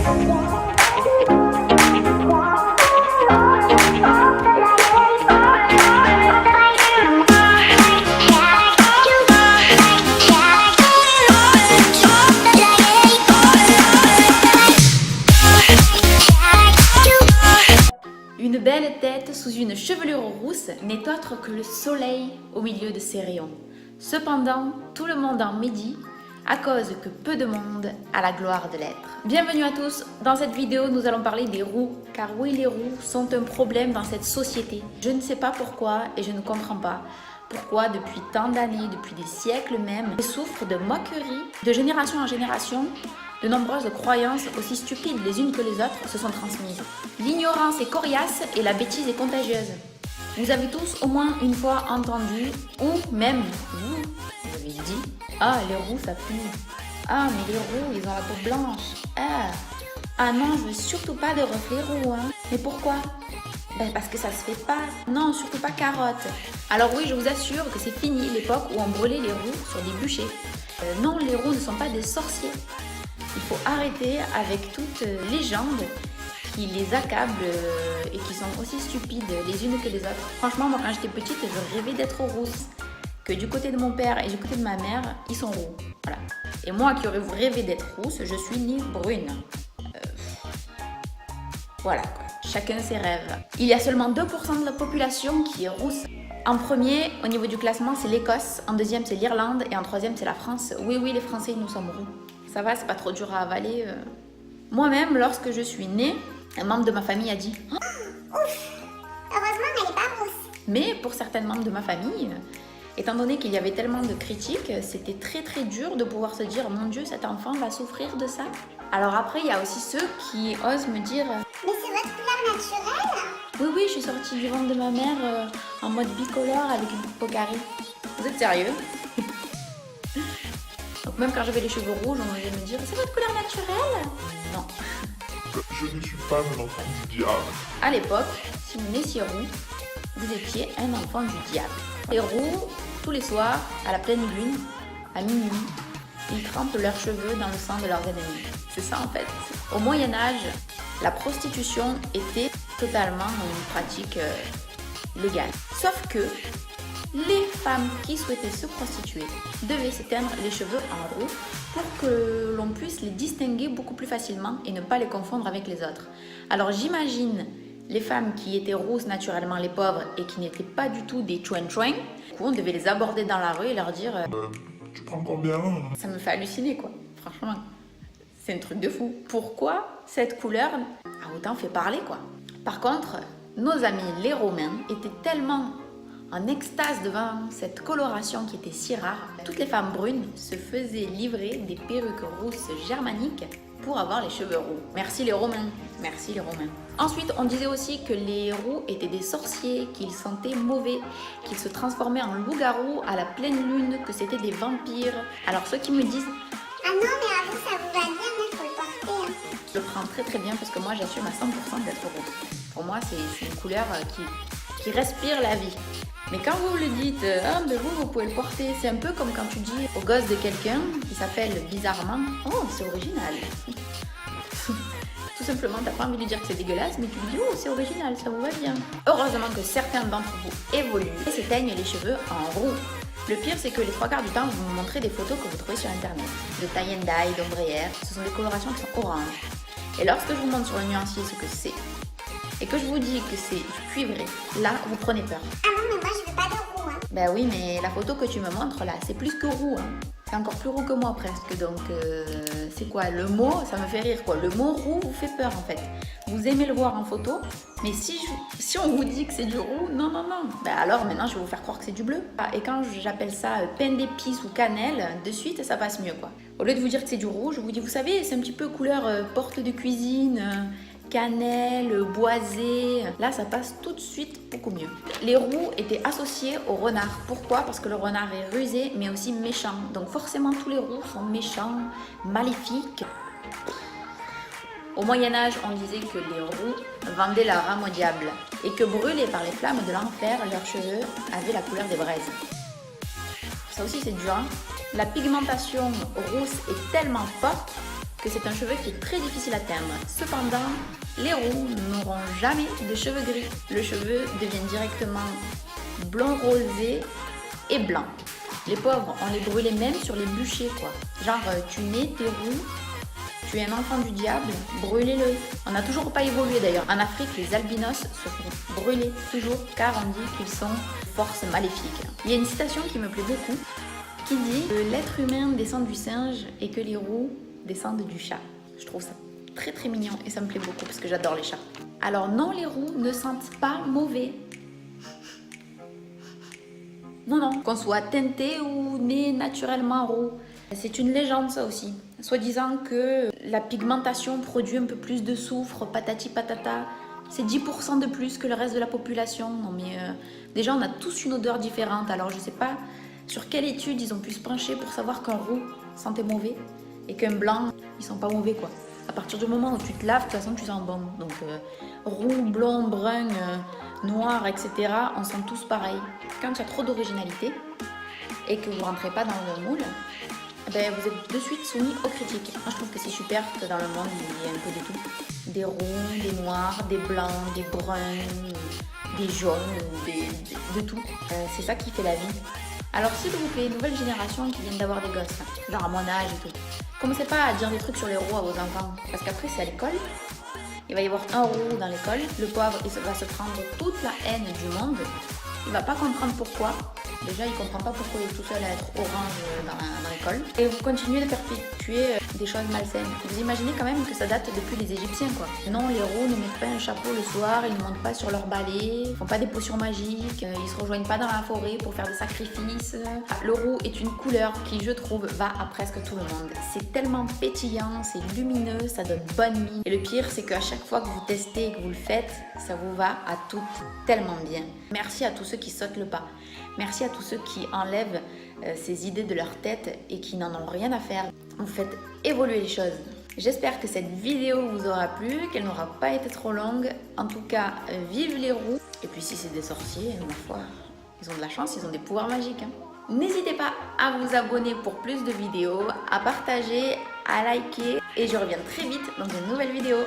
Une belle tête sous une chevelure rousse n'est autre que le soleil au milieu de ses rayons. Cependant, tout le monde en médit à cause que peu de monde a la gloire de l'être. Bienvenue à tous, dans cette vidéo nous allons parler des roux, car oui les roux sont un problème dans cette société. Je ne sais pas pourquoi et je ne comprends pas pourquoi depuis tant d'années, depuis des siècles même, ils souffrent de moqueries, de génération en génération. De nombreuses croyances aussi stupides les unes que les autres se sont transmises. L'ignorance est coriace et la bêtise est contagieuse. Vous avez tous au moins une fois entendu, ou même vous avez dit « Ah, les roux ça pue. Ah, mais les roux ils ont la peau blanche. Ah non, je veux surtout pas de reflets roux. Hein. Mais pourquoi ? Ben parce que ça se fait pas. Non, surtout pas carotte. Alors oui, je vous assure que c'est fini l'époque où on brûlait les roux sur des bûchers. Non, les roux ne sont pas des sorciers. Il faut arrêter avec toute légende qui les accable et qui sont aussi stupides les unes que les autres. Franchement, moi quand j'étais petite, je rêvais d'être rousse. Que du côté de mon père et du côté de ma mère, ils sont roux. Voilà. Et moi qui aurais rêvé d'être rousse, je suis née brune. Voilà quoi. Chacun ses rêves. Il y a seulement 2% de la population qui est rousse. En premier, au niveau du classement, c'est l'Écosse. En deuxième, c'est l'Irlande. Et en troisième, c'est la France. Oui, les Français, nous sommes roux. Ça va, c'est pas trop dur à avaler. Moi-même, lorsque je suis née, un membre de ma famille a dit « Ouf, heureusement, elle n'est pas rousse. » Mais pour certains membres de ma famille, étant donné qu'il y avait tellement de critiques, c'était très dur de pouvoir se dire « Mon Dieu, cet enfant va souffrir de ça ?» Alors après, il y a aussi ceux qui osent me dire « Mais c'est votre couleur naturelle ?» Oui, je suis sortie du ventre de ma mère en mode bicolore avec une peau carrée. Vous êtes sérieux? Donc même quand j'avais les cheveux rouges, on allait me dire « C'est votre couleur naturelle ?» Non. Je ne suis pas un enfant du diable. À l'époque, si vous naissiez roux, vous étiez un enfant du diable. Les roux, tous les soirs, à la pleine lune, à minuit, ils trempent leurs cheveux dans le sang de leurs ennemis. C'est ça en fait. Au Moyen-Âge, la prostitution était totalement une pratique légale. Sauf que les femmes qui souhaitaient se prostituer devaient s'éteindre les cheveux en roux pour que l'on puisse les distinguer beaucoup plus facilement et ne pas les confondre avec les autres. Alors j'imagine les femmes qui étaient rousses naturellement, les pauvres, et qui n'étaient pas du tout des chouin-chouin. Du coup, on devait les aborder dans la rue et leur dire Tu prends combien? Ça me fait halluciner quoi, franchement. C'est un truc de fou. Pourquoi cette couleur a autant fait parler quoi? Par contre, nos amis les Romains étaient tellement en extase devant cette coloration qui était si rare, toutes les femmes brunes se faisaient livrer des perruques rousses germaniques pour avoir les cheveux roux. Merci les Romains, merci les Romains. Ensuite, on disait aussi que les roux étaient des sorciers, qu'ils sentaient mauvais, qu'ils se transformaient en loups-garous à la pleine lune, que c'était des vampires. Alors ceux qui me disent « Ah non, mais à vous, ça vous va bien, il faut le porter. » Je le prends très bien parce que moi j'assume à 100% d'être rousse. Pour moi, c'est une couleur qui respire la vie. Mais quand vous le dites, ah, ben vous pouvez le porter, c'est un peu comme quand tu dis au gosse de quelqu'un qui s'appelle bizarrement, oh, c'est original. Tout simplement, t'as pas envie de lui dire que c'est dégueulasse, mais tu lui dis, oh, c'est original, ça vous va bien. Heureusement que certains d'entre vous évoluent et s'éteignent les cheveux en roux. Le pire, c'est que les 3 quarts du temps, vous me montrez des photos que vous trouvez sur internet, de tie and dye, d'ombrière, ce sont des colorations qui sont oranges. Et lorsque je vous montre sur le nuancier ce que c'est, et que je vous dis que c'est du cuivré, là, vous prenez peur. Ah non, mais moi, je veux pas de roux. Hein. Ben oui, mais la photo que tu me montres là, c'est plus que roux. Hein. C'est encore plus roux que moi presque. Donc, c'est quoi? Le mot, ça me fait rire quoi. Le mot roux vous fait peur en fait. Vous aimez le voir en photo, mais si on vous dit que c'est du roux, non. Ben alors maintenant, je vais vous faire croire que c'est du bleu. Et quand j'appelle ça pain d'épices ou cannelle, de suite, ça passe mieux quoi. Au lieu de vous dire que c'est du roux, je vous dis, vous savez, c'est un petit peu couleur porte de cuisine. Cannelle, boisé, là ça passe tout de suite beaucoup mieux. Les roux étaient associés au renard. Pourquoi? Parce que le renard est rusé mais aussi méchant. Donc forcément tous les roux sont méchants, maléfiques. Au Moyen-Âge, on disait que les roux vendaient leur âme au diable et que brûlés par les flammes de l'enfer, leurs cheveux avaient la couleur des braises. Ça aussi c'est dur. Hein. La pigmentation rousse est tellement forte puisque c'est un cheveu qui est très difficile à teindre. Cependant, les roux n'auront jamais de cheveux gris. Le cheveu devient directement blond rosé et blanc. Les pauvres, on les brûlait même sur les bûchers quoi. Genre tu nais tes roux, tu es un enfant du diable, brûlez-le. On n'a toujours pas évolué d'ailleurs. En Afrique, les albinos se font brûler toujours car on dit qu'ils sont forces maléfiques. Il y a une citation qui me plaît beaucoup qui dit que l'être humain descend du singe et que les roux descendent du chat. Je trouve ça très très mignon et ça me plaît beaucoup parce que j'adore les chats. Alors non, les roux ne sentent pas mauvais. Non, non, qu'on soit teinté ou né naturellement roux. C'est une légende ça aussi. Soi-disant que la pigmentation produit un peu plus de soufre, patati patata. C'est 10% de plus que le reste de la population. Non mais déjà on a tous une odeur différente. Alors je sais pas sur quelle étude ils ont pu se pencher pour savoir qu'un roux sentait mauvais et qu'un blanc ils sont pas mauvais quoi. À partir du moment où tu te laves, de toute façon tu sens bon. Donc roux, blond, brun, noir, etc. On sent tous pareil. Quand il y a trop d'originalité et que vous rentrez pas dans le moule, ben, vous êtes de suite soumis aux critiques. Moi je trouve que c'est super que dans le monde il y ait un peu de tout. Des roux, des noirs, des blancs, des bruns, des jaunes, de tout. C'est ça qui fait la vie. Alors s'il vous plaît, nouvelle génération qui viennent d'avoir des gosses, genre à mon âge et tout, commencez pas à dire des trucs sur les roux à vos enfants, parce qu'après c'est à l'école. Il va y avoir un roux dans l'école, le pauvre il va se prendre toute la haine du monde, il va pas comprendre pourquoi. Déjà, il comprend pas pourquoi il est tout seul à être orange dans l'école. Et vous continuez de perpétuer des choses malsaines. Vous imaginez quand même que ça date depuis les Égyptiens, quoi. Non, les roux ne mettent pas un chapeau le soir, ils ne montent pas sur leur balai, ils font pas des potions magiques, ils se rejoignent pas dans la forêt pour faire des sacrifices. Le roux est une couleur qui, je trouve, va à presque tout le monde. C'est tellement pétillant, c'est lumineux, ça donne bonne mine. Et le pire, c'est qu'à chaque fois que vous testez et que vous le faites, ça vous va à toutes tellement bien. Merci à tous ceux qui sautent le pas. Merci à tous ceux qui enlèvent ces idées de leur tête et qui n'en ont rien à faire. Vous faites évoluer les choses. J'espère que cette vidéo vous aura plu, qu'elle n'aura pas été trop longue. En tout cas, vive les roux. Et puis si c'est des sorciers, ma foi, ils ont de la chance, ils ont des pouvoirs magiques. N'hésitez pas à vous abonner pour plus de vidéos, à partager, à liker. Et je reviens très vite dans une nouvelle vidéo.